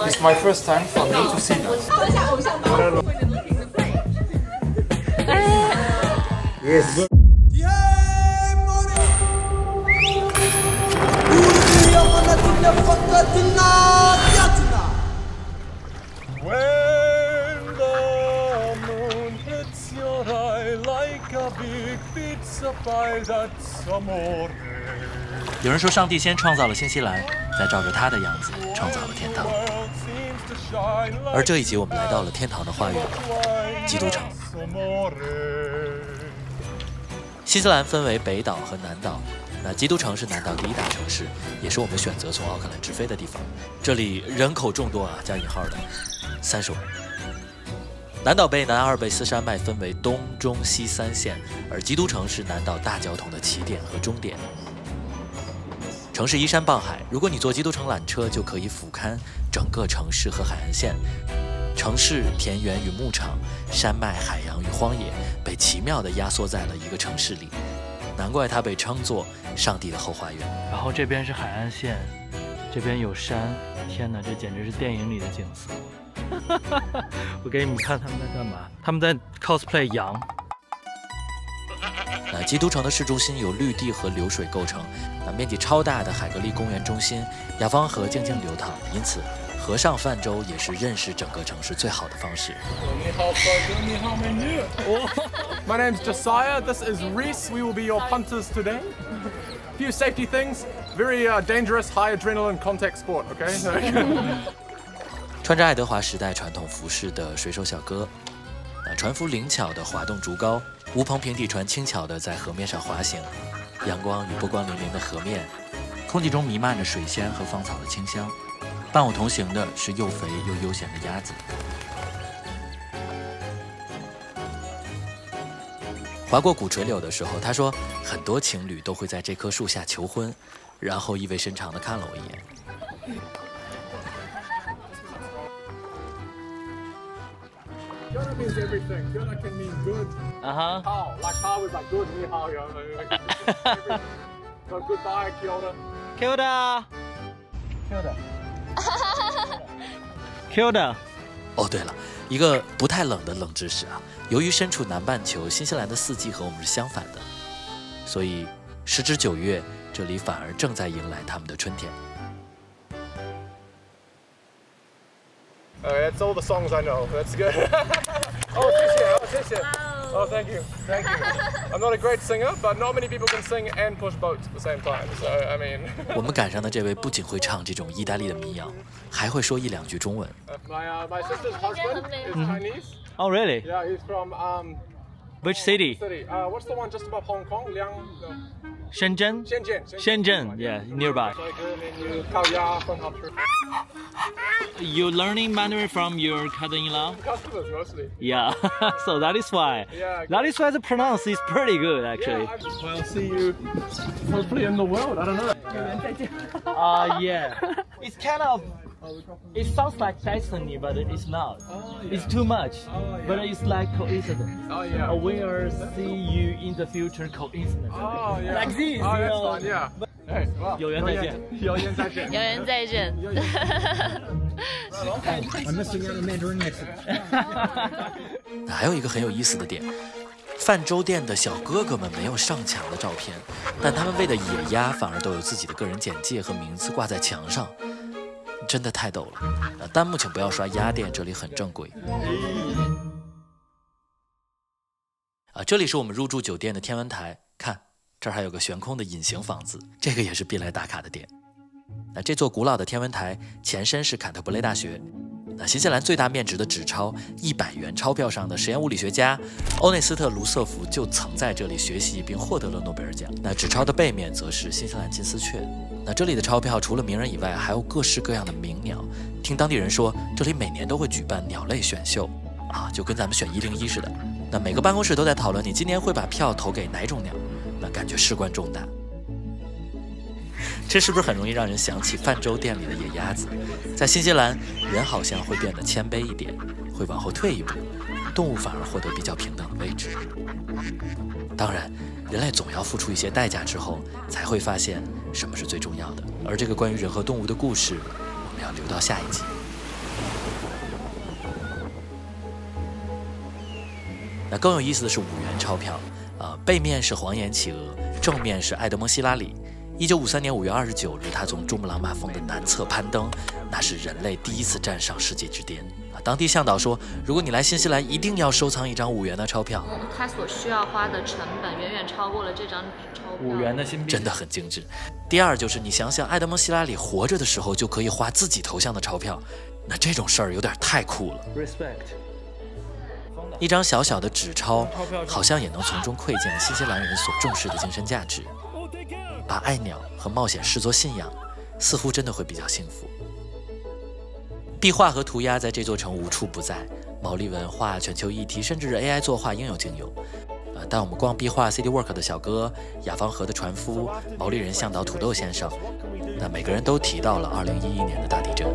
It's my first time for me to see that. Yes. When the moon hits your eye like a big pizza pie, that's amore. 有人说，上帝先创造了新西兰，再照着他的样子创造了天堂。而这一集我们来到了天堂的花园——基督城。新西兰分为北岛和南岛，那基督城是南岛第一大城市，也是我们选择从奥克兰直飞的地方。这里人口众多啊，加引号的30万。南岛被南阿尔卑斯山脉分为东、中、西3县，而基督城是南岛大交通的起点和终点。城市依山傍海，如果你坐基督城缆车，就可以俯瞰整个城市和海岸线。城市、田园与牧场、山脉、海洋与荒野被奇妙地压缩在了一个城市里，难怪它被称作上帝的后花园。然后这边是海岸线，这边有山，天哪，这简直是电影里的景色。我给你们看他们在干嘛？他们在 cosplay 羊。那基督城的市中心由绿地和流水构成，那面积超大的海格力公园中心，雅芳河静静流淌，因此河上泛舟也是认识整个城市最好的方式。My name's Josiah. This is Reese. We will be your punters today. Few safety things. Very dangerous, high adrenaline contact sport. Okay. 穿着爱德华时代传统服饰的水手小哥，那船夫灵巧地滑动竹篙，无篷平底船轻巧地在河面上滑行，阳光与波光粼粼的河面，空气中弥漫着水仙和芳草的清香。伴我同行的是又肥又悠闲的鸭子。划过古垂柳的时候，他说很多情侣都会在这棵树下求婚，然后意味深长地看了我一眼。Fiona means everything. Fiona can mean good. How? Like how is like good. Me how, Fiona. So goodbye, kia ora. Kia ora. Kia ora. Kia ora. 哦，对了，一个不太冷的冷知识啊，由于身处南半球，新西兰的四季和我们是相反的，所以时值9月，这里反而正在迎来他们的春天。That's all the songs I know. That's good. Oh,谢谢. Oh, thank you. Thank you. I'm not a great singer, but not many people can sing and push boats at the same time. So, I mean. 我们赶上的这位不仅会唱这种意大利的民谣，还会说1-2句中文。My sister's husband is Chinese. Oh, really? Yeah, he's from Which city? What's the one just above Hong Kong? Shenzhen? Shenzhen, yeah, nearby. You learning Mandarin from your cousin-in-law? Customers mostly. Yeah, so that is why. Yeah. That is why the pronounce is pretty good, actually. Yeah, I'll see you hopefully in the world. I don't know. Yeah. It's kind of. It sounds like destiny, but it's not. It's too much. But it's like coincidence. Oh yeah. We'll see you in the future coincidence. Oh yeah. Like this. Oh, that's fun. Yeah. Hey, wow. 有缘再见。有缘再见。有缘再见。I'm missing out on Mandarin next. 还有一个很有意思的点，泛舟店的小哥哥们没有上墙的照片，但他们喂的野鸭反而都有自己的个人简介和名字挂在墙上，真的太逗了。弹幕请不要刷鸭店，这里很正规。这里是我们入住酒店的天文台，看这儿还有个悬空的隐形房子，这个也是必来打卡的点。那这座古老的天文台前身是坎特伯雷大学。那新西兰最大面值的纸钞100元钞票上的实验物理学家欧内斯特·卢瑟福就曾在这里学习并获得了诺贝尔奖。那纸钞的背面则是新西兰金丝雀。那这里的钞票除了名人以外，还有各式各样的名鸟。听当地人说，这里每年都会举办鸟类选秀啊，就跟咱们选101似的。那每个办公室都在讨论你今年会把票投给哪种鸟，那感觉事关重大。这是不是很容易让人想起泛舟店里的野鸭子？在新西兰，人好像会变得谦卑一点，会往后退一步，动物反而获得比较平等的位置。当然，人类总要付出一些代价之后，才会发现什么是最重要的。而这个关于人和动物的故事，我们要留到下一集。那更有意思的是5元钞票，背面是黄岩企鹅，正面是爱德蒙·希拉里。1953年5月29日，他从珠穆朗玛峰的南侧攀登，那是人类第一次站上世界之巅。当地向导说，如果你来新西兰，一定要收藏一张5元的钞票。它所需要花的成本远远超过了这张钞票。5元的新币真的很精致。第二就是你想想，爱德蒙·希拉里活着的时候就可以花自己头像的钞票，那这种事儿有点太酷了。Respect。一张小小的纸钞，好像也能从中窥见新西兰人所重视的精神价值。把爱鸟和冒险视作信仰，似乎真的会比较幸福。壁画和涂鸦在这座城无处不在，毛利文化、全球议题，甚至是 AI 作画应有尽有。但我们逛壁画 City Walk 的小哥、雅芳河的船夫、毛利人向导土豆先生，那每个人都提到了2011年的大地震。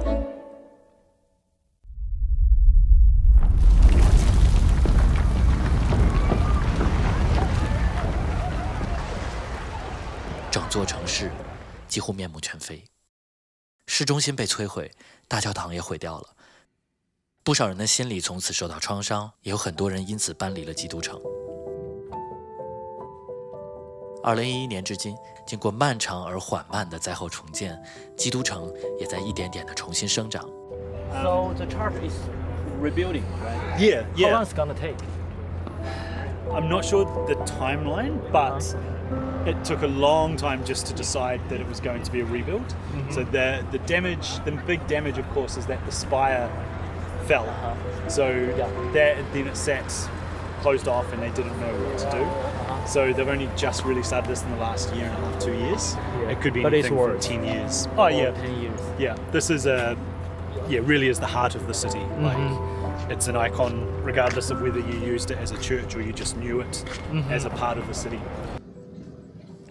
整座城市几乎面目全非，市中心被摧毁，大教堂也毁掉了，不少人的心理从此受到创伤，也有很多人因此搬离了基督城。2011年至今，经过漫长而缓慢的灾后重建，基督城也在一点点的重新生长。So the church is rebuilding, right? Yeah. How long is it gonna take? I'm not sure the timeline, but it took a long time just to decide that it was going to be a rebuild. So the damage, the big damage, of course, is that the spire fell. So that then it sat closed off, and they didn't know what to do. So they've only just really started this in the last year and a half, 2 years. It could be anything from 10 years. Oh yeah, 10 years. Yeah. This is really is the heart of the city. Like. It's an icon, regardless of whether you used it as a church or you just knew it as a part of the city.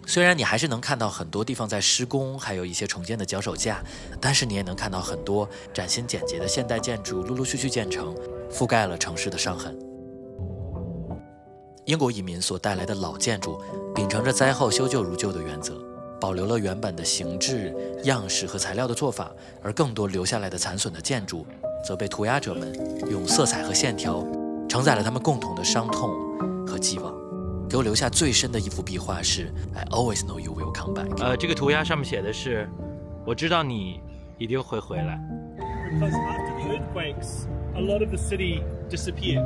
虽然你还是能看到很多地方在施工，还有一些重建的脚手架，但是你也能看到很多崭新简洁的现代建筑陆陆续续建成，覆盖了城市的伤痕。英国移民所带来的老建筑，秉承着灾后修旧如旧的原则，保留了原本的形制、样式和材料的做法，而更多留下来的残损的建筑，则被涂鸦者们用色彩和线条承载了他们共同的伤痛和寄望。给我留下最深的一幅壁画是 I always know you will come back。这个涂鸦上面写的是，我知道你一定会回来。Because after the earthquakes, a lot of the city disappeared,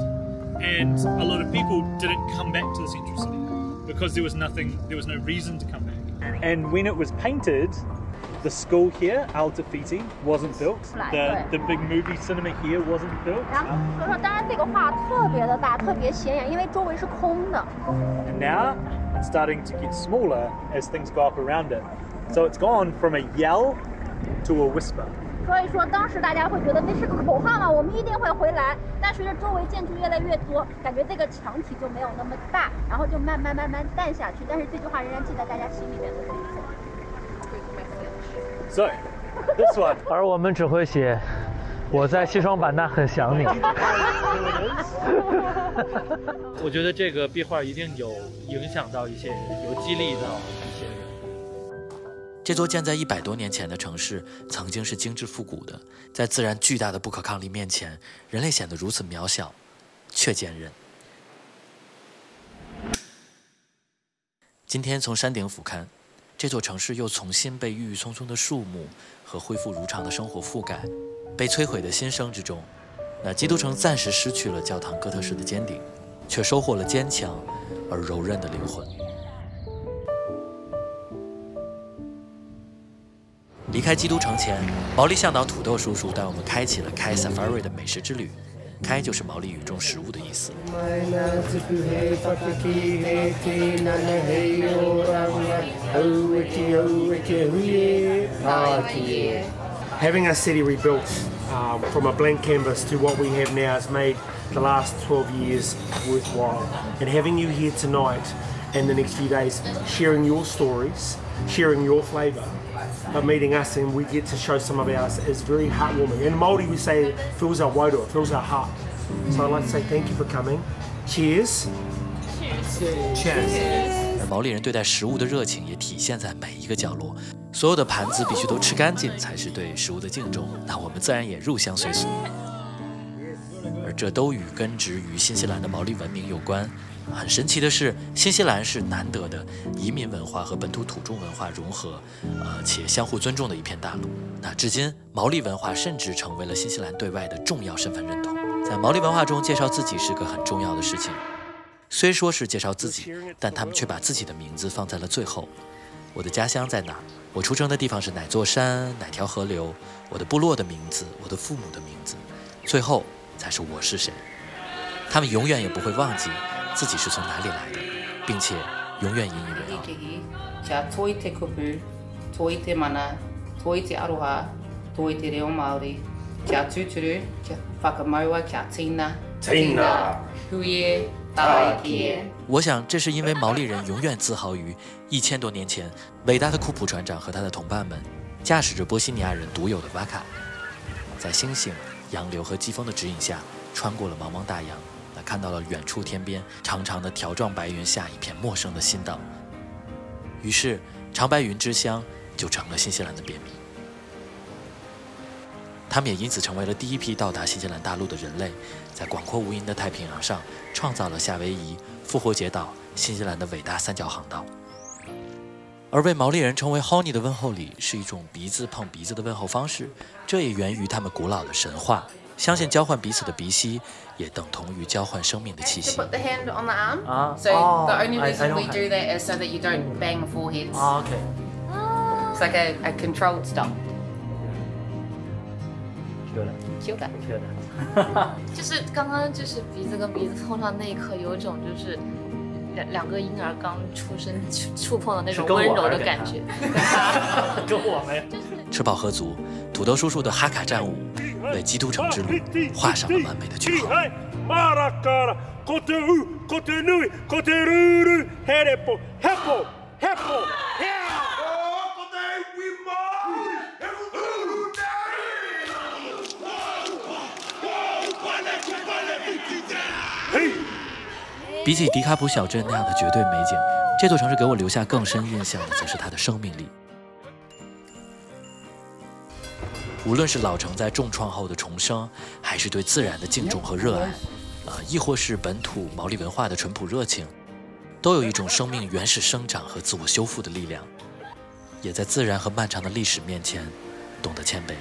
and a lot of people didn't come back to the central city because there was no reason to come back. And when it was painted, the school here, Al Tafiti, wasn't built. The big movie cinema here wasn't built. 然后所以说，当然这个画特别的大，特别显眼，因为周围是空的。And now it's starting to get smaller as things go up around it. So it's gone from a yell to a whisper. 所以说，当时大家会觉得那是个口号嘛，我们一定会回来。但随着周围建筑越来越多，感觉这个墙体就没有那么大，然后就慢慢淡下去。但是这句话仍然记在大家心里面的。So, this one. 而我们只会写，我在西双版纳很想你。我觉得这个壁画一定有影响到一些人，有激励到一些人。这座建在100多年前的城市，曾经是精致复古的，在自然巨大的不可抗力面前，人类显得如此渺小，却坚韧。今天从山顶俯瞰，这座城市又重新被郁郁葱葱的树木和恢复如常的生活覆盖，被摧毁的新生之中，那基督城暂时失去了教堂哥特式的尖顶，却收获了坚强而柔韧的灵魂。离开基督城前，毛利向导土豆叔叔带我们开启了开 Safari 的美食之旅。开就是毛利语中食物的意思。Having our city rebuilt from a blank canvas to what we have now has made the last 12 years worthwhile. And having you here tonight and the next few days, sharing your stories, sharing your flavour, but meeting us and we get to show some of ours is very heartwarming. In Māori we say it fills our wairua, it fills our heart. So I'd like to say thank you for coming. Cheers. Cheers. Cheers. 毛利人对待食物的热情也体现在每一个角落。所有的盘子必须都吃干净，才是对食物的敬重。那我们自然也入乡随俗，而这都与根植于新西兰的毛利文明有关。很神奇的是，新西兰是难得的移民文化和本土土著文化融合，且相互尊重的一片大陆。那至今，毛利文化甚至成为了新西兰对外的重要身份认同。在毛利文化中，介绍自己是个很重要的事情。虽说是介绍自己，但他们却把自己的名字放在了最后。我的家乡在哪儿？我出生的地方是哪座山、哪条河流？我的部落的名字，我的父母的名字，最后才是我是谁。他们永远也不会忘记自己是从哪里来的，并且永远引以为傲。我想，这是因为毛利人永远自豪于1000多年前，伟大的库普船长和他的同伴们驾驶着波西尼亚人独有的瓦卡，在星星、洋流和季风的指引下，穿过了茫茫大洋。看到了远处天边长长的条状白云下一片陌生的新岛，于是长白云之乡就成了新西兰的别名。他们也因此成为了第一批到达新西兰大陆的人类，在广阔无垠的太平洋上创造了夏威夷、复活节岛、新西兰的伟大三角航道。而被毛利人称为 Honey 的问候礼是一种鼻子碰鼻子的问候方式，这也源于他们古老的神话。相信交换彼此的鼻息，也等同于交换生命的气息。 Put the hand on the arm. So the only reason we do that is so that you don't bang foreheads. Okay. It's like a controlled stop. Kia ora. 就是刚刚就是鼻子跟鼻子碰上那一刻，有一种就是两个婴儿刚出生触碰的那种温柔的感觉。跟我没有。吃饱喝足，土豆叔叔的哈卡战舞为基督城之路画上了完美的句号。比起迪卡普小镇那样的绝对美景，这座城市给我留下更深印象的则是它的生命力。无论是老城在重创后的重生，还是对自然的敬重和热爱，亦或是本土毛利文化的淳朴热情，都有一种生命原始生长和自我修复的力量，也在自然和漫长的历史面前懂得谦卑。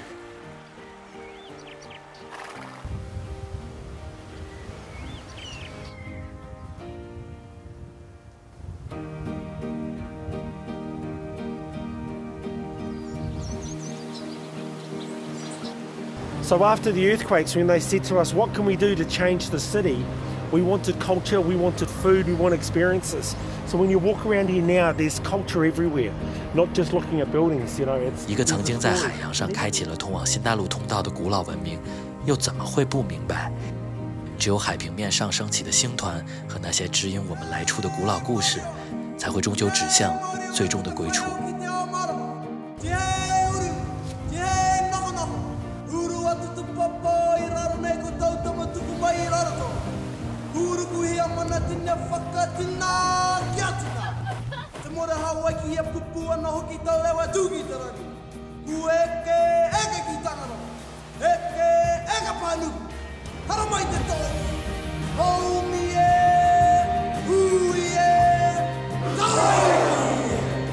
So after the earthquakes, when they said to us, what can we do to change the city? We wanted culture, we wanted food, we want experiences. So when you walk around here now, there's culture everywhere, not just looking at buildings, you know. 一个曾经在海洋上开启了通往新大陆通道的古老文明，又怎么会不明白？只有海平面上升起的星团和那些指引我们来处的古老故事，才会终究指向最终的归处。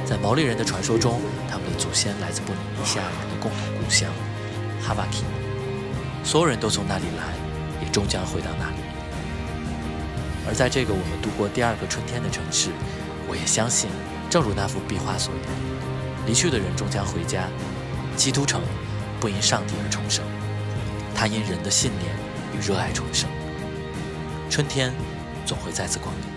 在毛利人的传说中，他们的祖先来自布里尼西亚人的共同故乡哈瓦基，所有人都从那里来，也终将回到那里。而在这个我们度过第二个春天的城市，我也相信，正如那幅壁画所言，离去的人终将回家。基督城不因上帝而重生，它因人的信念与热爱重生。春天总会再次光临。